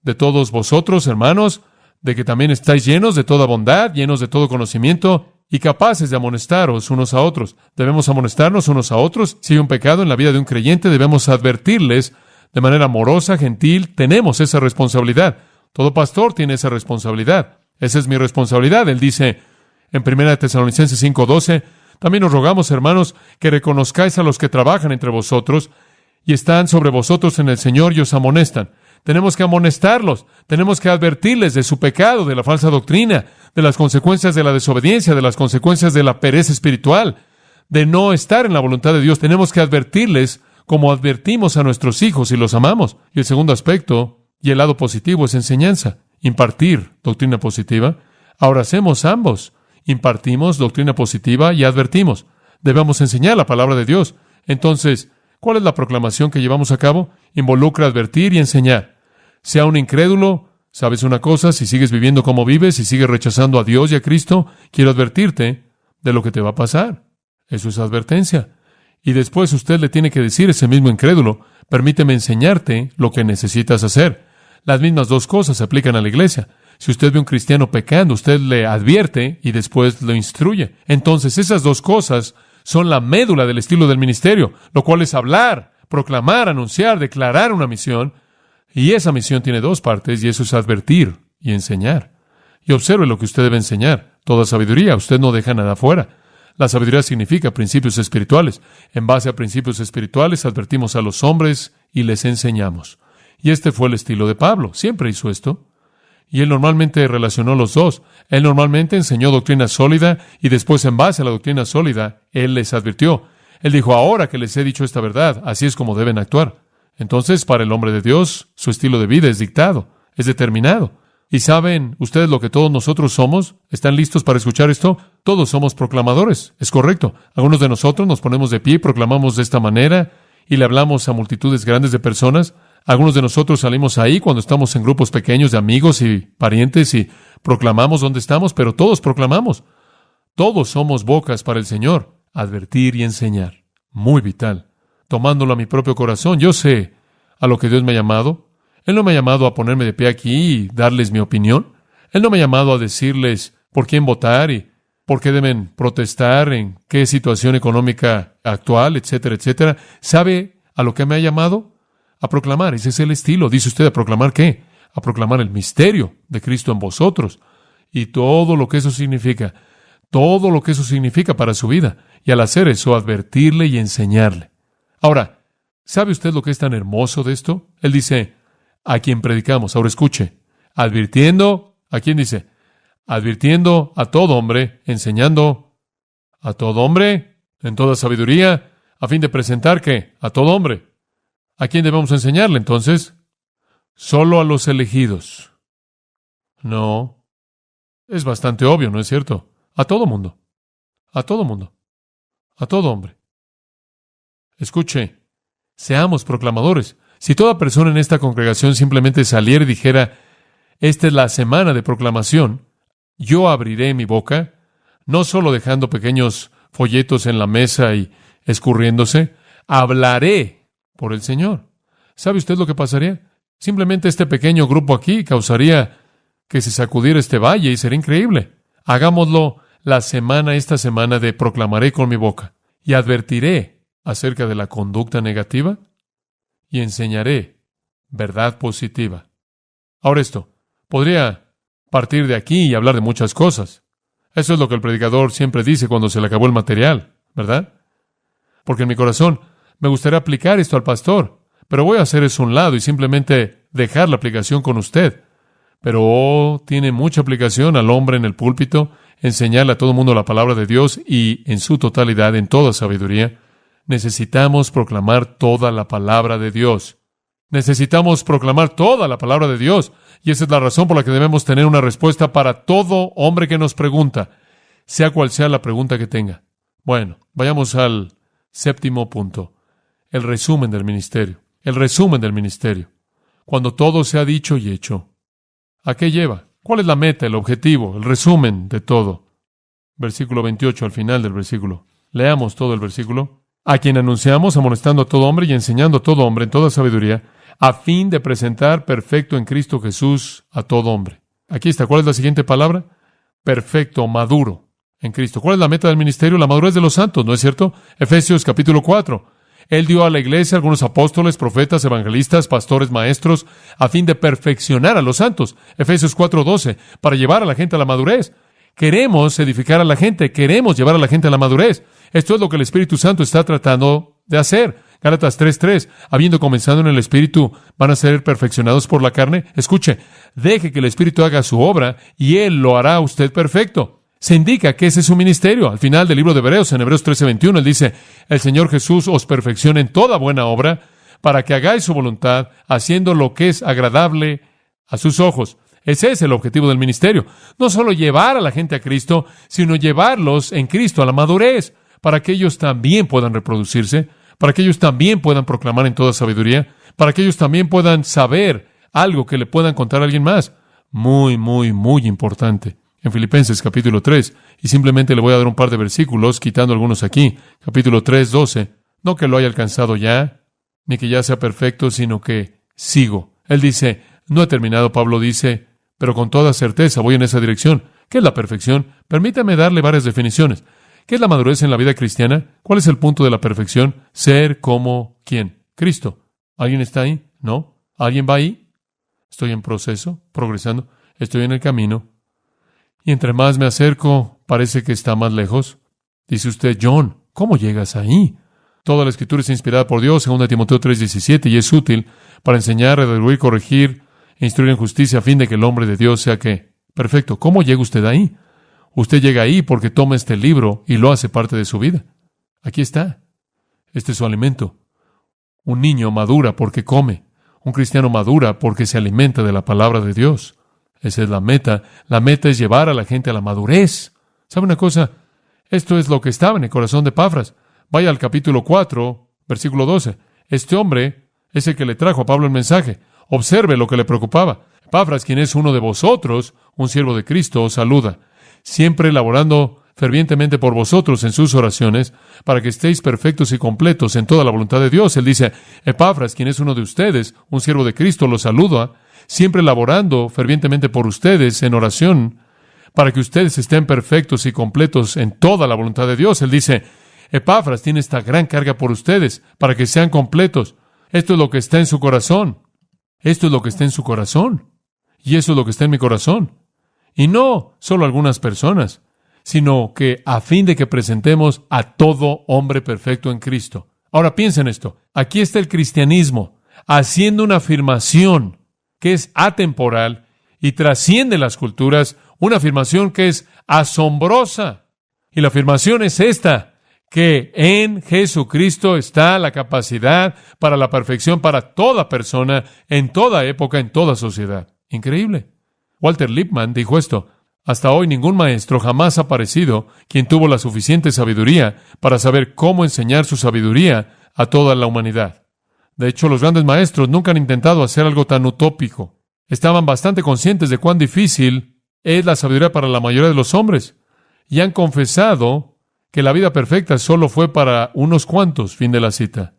de todos vosotros, hermanos, de que también estáis llenos de toda bondad, llenos de todo conocimiento y capaces de amonestaros unos a otros. Debemos amonestarnos unos a otros. Si hay un pecado en la vida de un creyente, debemos advertirles de manera amorosa, gentil. Tenemos esa responsabilidad. Todo pastor tiene esa responsabilidad. Esa es mi responsabilidad. Él dice en 1 Tesalonicenses 5:12, también os rogamos, hermanos, que reconozcáis a los que trabajan entre vosotros y están sobre vosotros en el Señor y os amonestan. Tenemos que amonestarlos, tenemos que advertirles de su pecado, de la falsa doctrina, de las consecuencias de la desobediencia, de las consecuencias de la pereza espiritual, de no estar en la voluntad de Dios. Tenemos que advertirles como advertimos a nuestros hijos y los amamos. Y el segundo aspecto, y el lado positivo, es enseñanza, impartir doctrina positiva. Ahora hacemos ambos, impartimos doctrina positiva y advertimos. Debemos enseñar la palabra de Dios. Entonces, ¿cuál es la proclamación que llevamos a cabo? Involucra advertir y enseñar. Sea un incrédulo, ¿sabes una cosa? Si sigues viviendo como vives, si sigues rechazando a Dios y a Cristo, quiero advertirte de lo que te va a pasar. Eso es advertencia. Y después usted le tiene que decir a ese mismo incrédulo, permíteme enseñarte lo que necesitas hacer. Las mismas dos cosas se aplican a la iglesia. Si usted ve a un cristiano pecando, usted le advierte y después lo instruye. Entonces, esas dos cosas son la médula del estilo del ministerio, lo cual es hablar, proclamar, anunciar, declarar una misión. Y esa misión tiene dos partes, y eso es advertir y enseñar. Y observe lo que usted debe enseñar. Toda sabiduría, usted no deja nada fuera. La sabiduría significa principios espirituales. En base a principios espirituales, advertimos a los hombres y les enseñamos. Y este fue el estilo de Pablo. Siempre hizo esto. Y él normalmente relacionó los dos. Él normalmente enseñó doctrina sólida y después, en base a la doctrina sólida, él les advirtió. Él dijo, ahora que les he dicho esta verdad, así es como deben actuar. Entonces, para el hombre de Dios, su estilo de vida es dictado, es determinado. ¿Y saben ustedes lo que todos nosotros somos? ¿Están listos para escuchar esto? Todos somos proclamadores, es correcto. Algunos de nosotros nos ponemos de pie y proclamamos de esta manera y le hablamos a multitudes grandes de personas. Algunos de nosotros salimos ahí cuando estamos en grupos pequeños de amigos y parientes y proclamamos dónde estamos, pero todos proclamamos. Todos somos bocas para el Señor, advertir y enseñar. Muy vital. Tomándolo a mi propio corazón, yo sé a lo que Dios me ha llamado. Él no me ha llamado a ponerme de pie aquí y darles mi opinión. Él no me ha llamado a decirles por quién votar y por qué deben protestar, en qué situación económica actual, etcétera, etcétera. ¿Sabe a lo que me ha llamado? A proclamar. Ese es el estilo. ¿Dice usted a proclamar qué? A proclamar el misterio de Cristo en vosotros y todo lo que eso significa. Todo lo que eso significa para su vida. Y al hacer eso, advertirle y enseñarle. Ahora, ¿sabe usted lo que es tan hermoso de esto? Él dice, a quien predicamos. Ahora escuche, advirtiendo, ¿a quién dice? Advirtiendo a todo hombre, enseñando a todo hombre, en toda sabiduría, a fin de presentar, ¿qué? A todo hombre. ¿A quién debemos enseñarle entonces? Solo a los elegidos. No, es bastante obvio, ¿no es cierto? A todo mundo. A todo mundo. A todo hombre. Escuche, seamos proclamadores. Si toda persona en esta congregación simplemente saliera y dijera, esta es la semana de proclamación, yo abriré mi boca, no solo dejando pequeños folletos en la mesa y escurriéndose, hablaré por el Señor. ¿Sabe usted lo que pasaría? Simplemente este pequeño grupo aquí causaría que se sacudiera este valle y sería increíble. Hagámoslo esta semana de proclamaré con mi boca y advertiré acerca de la conducta negativa y enseñaré verdad positiva. Ahora esto, podría partir de aquí y hablar de muchas cosas. Eso es lo que el predicador siempre dice cuando se le acabó el material, ¿verdad? Porque en mi corazón me gustaría aplicar esto al pastor, pero voy a hacer eso a un lado y simplemente dejar la aplicación con usted. Pero tiene mucha aplicación al hombre en el púlpito, enseñarle a todo el mundo la palabra de Dios y en su totalidad, en toda sabiduría. Necesitamos proclamar toda la palabra de Dios. Necesitamos proclamar toda la palabra de Dios, y esa es la razón por la que debemos tener una respuesta para todo hombre que nos pregunta, sea cual sea la pregunta que tenga. Bueno, vayamos al séptimo punto, el resumen del ministerio. El resumen del ministerio. Cuando todo se ha dicho y hecho, ¿a qué lleva? ¿Cuál es la meta, el objetivo, el resumen de todo? Versículo 28, al final del versículo. Leamos todo el versículo. A quien anunciamos, amonestando a todo hombre y enseñando a todo hombre en toda sabiduría, a fin de presentar perfecto en Cristo Jesús a todo hombre. Aquí está. ¿Cuál es la siguiente palabra? Perfecto, maduro en Cristo. ¿Cuál es la meta del ministerio? La madurez de los santos, ¿no es cierto? Efesios capítulo 4. Él dio a la iglesia algunos apóstoles, profetas, evangelistas, pastores, maestros, a fin de perfeccionar a los santos. Efesios 4:12, para llevar a la gente a la madurez. Queremos edificar a la gente, queremos llevar a la gente a la madurez. Esto es lo que el Espíritu Santo está tratando de hacer. Gálatas 3:3, habiendo comenzado en el Espíritu, ¿van a ser perfeccionados por la carne? Escuche, deje que el Espíritu haga su obra y Él lo hará a usted perfecto. Se indica que ese es su ministerio. Al final del libro de Hebreos, en Hebreos 13:21, Él dice, el Señor Jesús os perfecciona en toda buena obra para que hagáis su voluntad, haciendo lo que es agradable a sus ojos. Ese es el objetivo del ministerio. No solo llevar a la gente a Cristo, sino llevarlos en Cristo a la madurez, para que ellos también puedan reproducirse, para que ellos también puedan proclamar en toda sabiduría, para que ellos también puedan saber algo que le puedan contar a alguien más. Muy, muy, muy importante. En Filipenses capítulo 3, y simplemente le voy a dar un par de versículos, quitando algunos aquí. Capítulo 3:12. No que lo haya alcanzado ya, ni que ya sea perfecto, sino que sigo. Él dice, no he terminado, Pablo dice, pero con toda certeza voy en esa dirección. ¿Qué es la perfección? Permítame darle varias definiciones. ¿Qué es la madurez en la vida cristiana? ¿Cuál es el punto de la perfección? Ser como ¿quién? Cristo. ¿Alguien está ahí? ¿No? ¿Alguien va ahí? Estoy en proceso, progresando, estoy en el camino. Y entre más me acerco, parece que está más lejos. Dice usted, John, ¿cómo llegas ahí? Toda la Escritura es inspirada por Dios, 2 Timoteo 3:17, y es útil para enseñar, redarguir, corregir e instruir en justicia a fin de que el hombre de Dios sea ¿qué? Perfecto. ¿Cómo llega usted ahí? Usted llega ahí porque toma este libro y lo hace parte de su vida. Aquí está. Este es su alimento. Un niño madura porque come. Un cristiano madura porque se alimenta de la palabra de Dios. Esa es la meta. La meta es llevar a la gente a la madurez. ¿Sabe una cosa? Esto es lo que estaba en el corazón de Epafras. Vaya al capítulo 4, versículo 12. Este hombre es el que le trajo a Pablo el mensaje. Observe lo que le preocupaba. Epafras, quien es uno de vosotros, un siervo de Cristo, os saluda, siempre laborando fervientemente por vosotros en sus oraciones, para que estéis perfectos y completos en toda la voluntad de Dios. Él dice, Epafras, quien es uno de ustedes, un siervo de Cristo, los saluda, siempre laborando fervientemente por ustedes en oración, para que ustedes estén perfectos y completos en toda la voluntad de Dios. Él dice, Epafras tiene esta gran carga por ustedes, para que sean completos. Esto es lo que está en su corazón. Esto es lo que está en su corazón. Y eso es lo que está en mi corazón. Y no solo algunas personas, sino que a fin de que presentemos a todo hombre perfecto en Cristo. Ahora piensen esto. Aquí está el cristianismo haciendo una afirmación que es atemporal y trasciende las culturas, una afirmación que es asombrosa. Y la afirmación es esta, que en Jesucristo está la capacidad para la perfección para toda persona, en toda época, en toda sociedad. Increíble. Walter Lippmann dijo esto, hasta hoy ningún maestro jamás ha aparecido quien tuvo la suficiente sabiduría para saber cómo enseñar su sabiduría a toda la humanidad. De hecho, los grandes maestros nunca han intentado hacer algo tan utópico. Estaban bastante conscientes de cuán difícil es la sabiduría para la mayoría de los hombres, y han confesado que la vida perfecta solo fue para unos cuantos. Fin de la cita.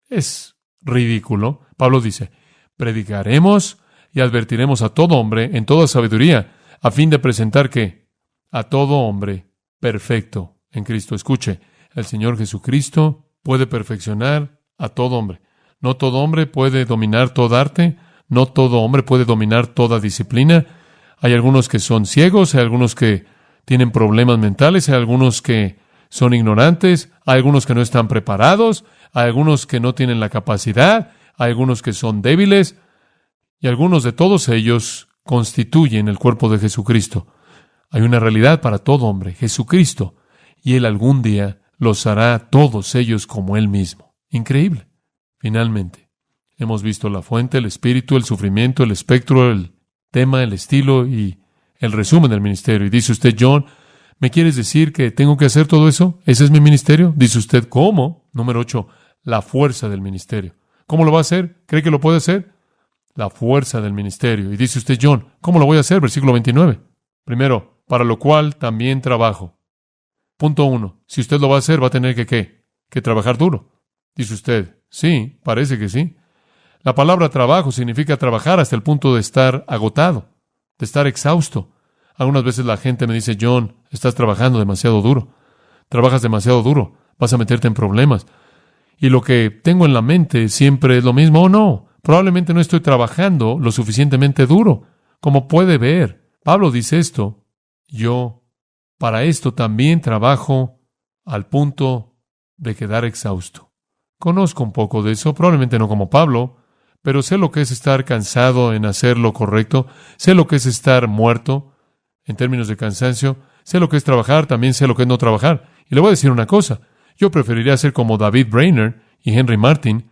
Es ridículo. Pablo dice, predicaremos y advertiremos a todo hombre en toda sabiduría, a fin de presentar ¿qué? A todo hombre perfecto en Cristo. Escuche, el Señor Jesucristo puede perfeccionar a todo hombre. No todo hombre puede dominar toda arte, no todo hombre puede dominar toda disciplina. Hay algunos que son ciegos, hay algunos que tienen problemas mentales, hay algunos que son ignorantes, hay algunos que no están preparados, hay algunos que no tienen la capacidad, hay algunos que son débiles, y algunos de todos ellos constituyen el cuerpo de Jesucristo. Hay una realidad para todo hombre, Jesucristo, y Él algún día los hará a todos ellos como Él mismo. Increíble. Finalmente, Hemos visto la fuente, el espíritu, el sufrimiento, el espectro, el tema, el estilo y el resumen del ministerio. Y dice usted, John, ¿me quieres decir que tengo que hacer todo eso? ¿Ese es mi ministerio? Dice usted, ¿cómo? Número 8, la fuerza del ministerio. ¿Cómo lo va a hacer? ¿Cree que lo puede hacer? La fuerza del ministerio. Y dice usted, John, ¿cómo lo voy a hacer? Versículo 29. Primero, para lo cual también trabajo. Punto 1. Si usted lo va a hacer, va a tener que, ¿qué? Que trabajar duro. Dice usted, sí, parece que sí. La palabra trabajo significa trabajar hasta el punto de estar agotado, de estar exhausto. Algunas veces la gente me dice, John, estás trabajando demasiado duro. Trabajas demasiado duro. Vas a meterte en problemas. Y lo que tengo en la mente siempre es lo mismo. Oh, no. Probablemente no estoy trabajando lo suficientemente duro. Como puede ver, Pablo dice esto. Yo, para esto también trabajo al punto de quedar exhausto. Conozco un poco de eso, probablemente no como Pablo, pero sé lo que es estar cansado en hacer lo correcto. Sé lo que es estar muerto en términos de cansancio. Sé lo que es trabajar, también sé lo que es no trabajar. Y le voy a decir una cosa. Yo preferiría ser como David Brainerd y Henry Martin,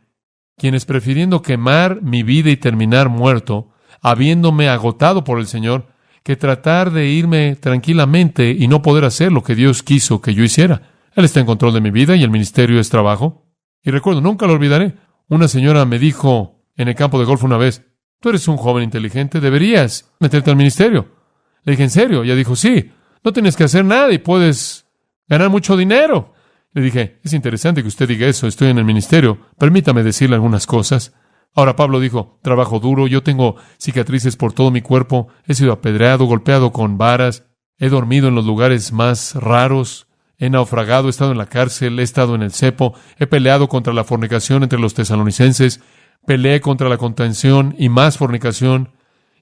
quienes prefiriendo quemar mi vida y terminar muerto, habiéndome agotado por el Señor, que tratar de irme tranquilamente y no poder hacer lo que Dios quiso que yo hiciera. Él está en control de mi vida y el ministerio es trabajo. Y recuerdo, nunca lo olvidaré. Una señora me dijo en el campo de golf una vez, tú eres un joven inteligente, deberías meterte al ministerio. Le dije, ¿en serio? Ella dijo, sí, no tienes que hacer nada y puedes ganar mucho dinero. Le dije, es interesante que usted diga eso, estoy en el ministerio, permítame decirle algunas cosas. Ahora Pablo dijo, trabajo duro, yo tengo cicatrices por todo mi cuerpo, he sido apedreado, golpeado con varas, he dormido en los lugares más raros, he naufragado, he estado en la cárcel, he estado en el cepo, he peleado contra la fornicación entre los tesalonicenses, peleé contra la contención y más fornicación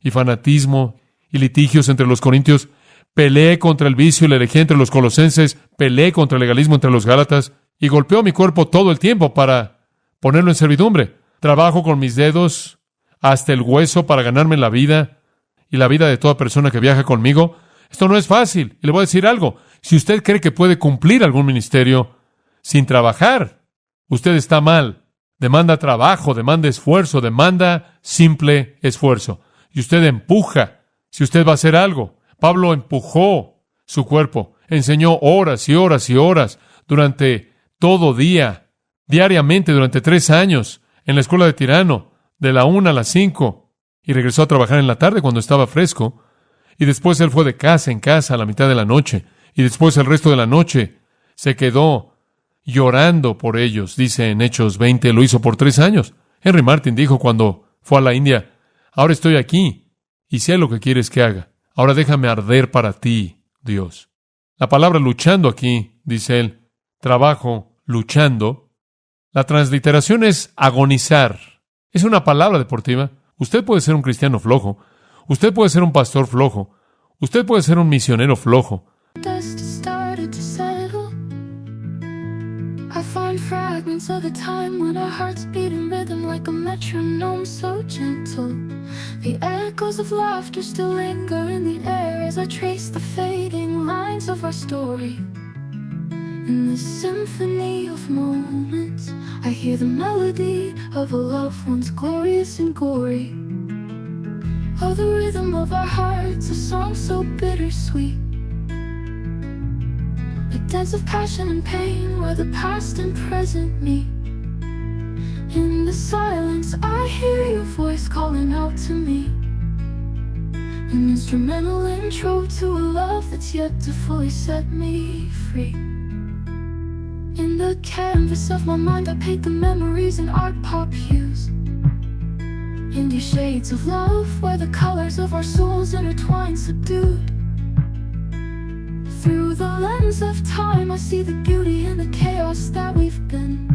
y fanatismo y litigios entre los corintios, peleé contra el vicio y la herejía entre los colosenses, peleé contra el legalismo entre los gálatas y golpeo mi cuerpo todo el tiempo para ponerlo en servidumbre. Trabajo con mis dedos hasta el hueso para ganarme la vida y la vida de toda persona que viaja conmigo. Esto no es fácil. Y le voy a decir algo. Si usted cree que puede cumplir algún ministerio sin trabajar, usted está mal. Demanda trabajo, demanda esfuerzo, demanda simple esfuerzo. Y usted empuja si usted va a hacer algo. Pablo empujó su cuerpo, enseñó horas y horas y horas durante todo día, diariamente durante 3 años, en la escuela de Tirano, de la 1 a las 5, y regresó a trabajar en la tarde cuando estaba fresco, y después él fue de casa en casa a la mitad de la noche, y después el resto de la noche se quedó llorando por ellos. Dice en Hechos 20, lo hizo por 3 años. Henry Martin dijo cuando fue a la India, ahora estoy aquí, y sé lo que quieres que haga. Ahora déjame arder para ti, Dios. La palabra luchando aquí, dice él, trabajo, luchando. La transliteración es agonizar. Es una palabra deportiva. Usted puede ser un cristiano flojo. Usted puede ser un pastor flojo. Usted puede ser un misionero flojo. I find fragments of a time when our hearts beat in rhythm like a metronome so gentle. The echoes of laughter still linger in the air as I trace the fading lines of our story. In this symphony of moments, I hear the melody of a love once glorious and gory. Oh, the rhythm of our hearts, a song so bittersweet. A dance of passion and pain where the past and present meet. In the silence I hear your voice calling out to me. An instrumental intro to a love that's yet to fully set me free. In the canvas of my mind I paint the memories in art pop hues. Indie shades of love where the colors of our souls intertwine subdued. Through the lens of time I see the beauty in the chaos that we've been.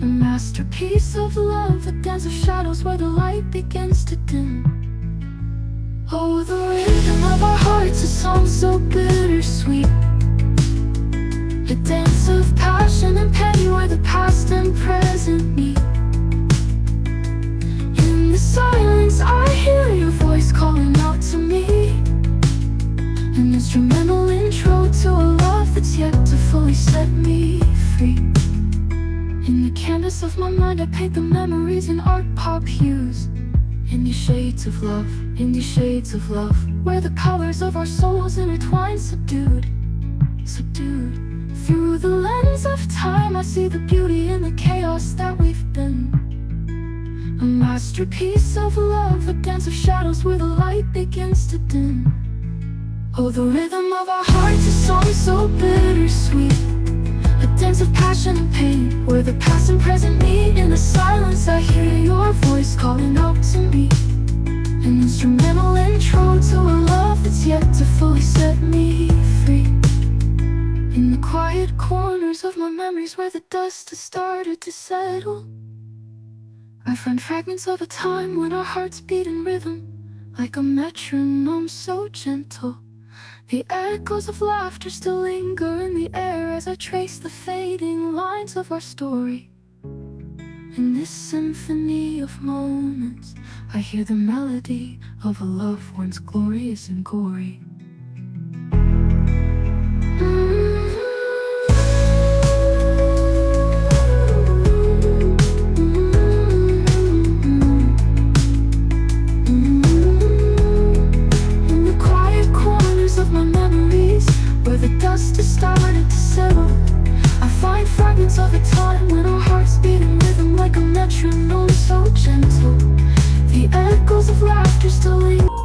A masterpiece of love, a dance of shadows where the light begins to dim. Oh, the rhythm of our hearts, a song so bittersweet. A dance of passion and pain where the past and present meet. In the silence I hear your voice calling out to me. An instrumental intro to a love that's yet to fully set me free. In the canvas of my mind I paint the memories in art pop hues. In these shades of love, in these shades of love, where the colors of our souls intertwine subdued, subdued. Through the lens of time I see the beauty in the chaos that we've been. A masterpiece of love, a dance of shadows where the light begins to dim. Oh, the rhythm of our hearts, a song so bittersweet, a dance of passion and pain, where the past and present meet. In the silence I hear your voice calling out to me, an instrumental intro to a love that's yet to fully set me free. In the quiet corners of my memories where the dust has started to settle, I find fragments of a time when our hearts beat in rhythm, like a metronome so gentle. The echoes of laughter still linger in the air as I trace the fading lines of our story. In this symphony of moments, I hear the melody of a love once glorious and gory. Of a time when our hearts beat in rhythm like a metronome so gentle. The echoes of laughter still linger.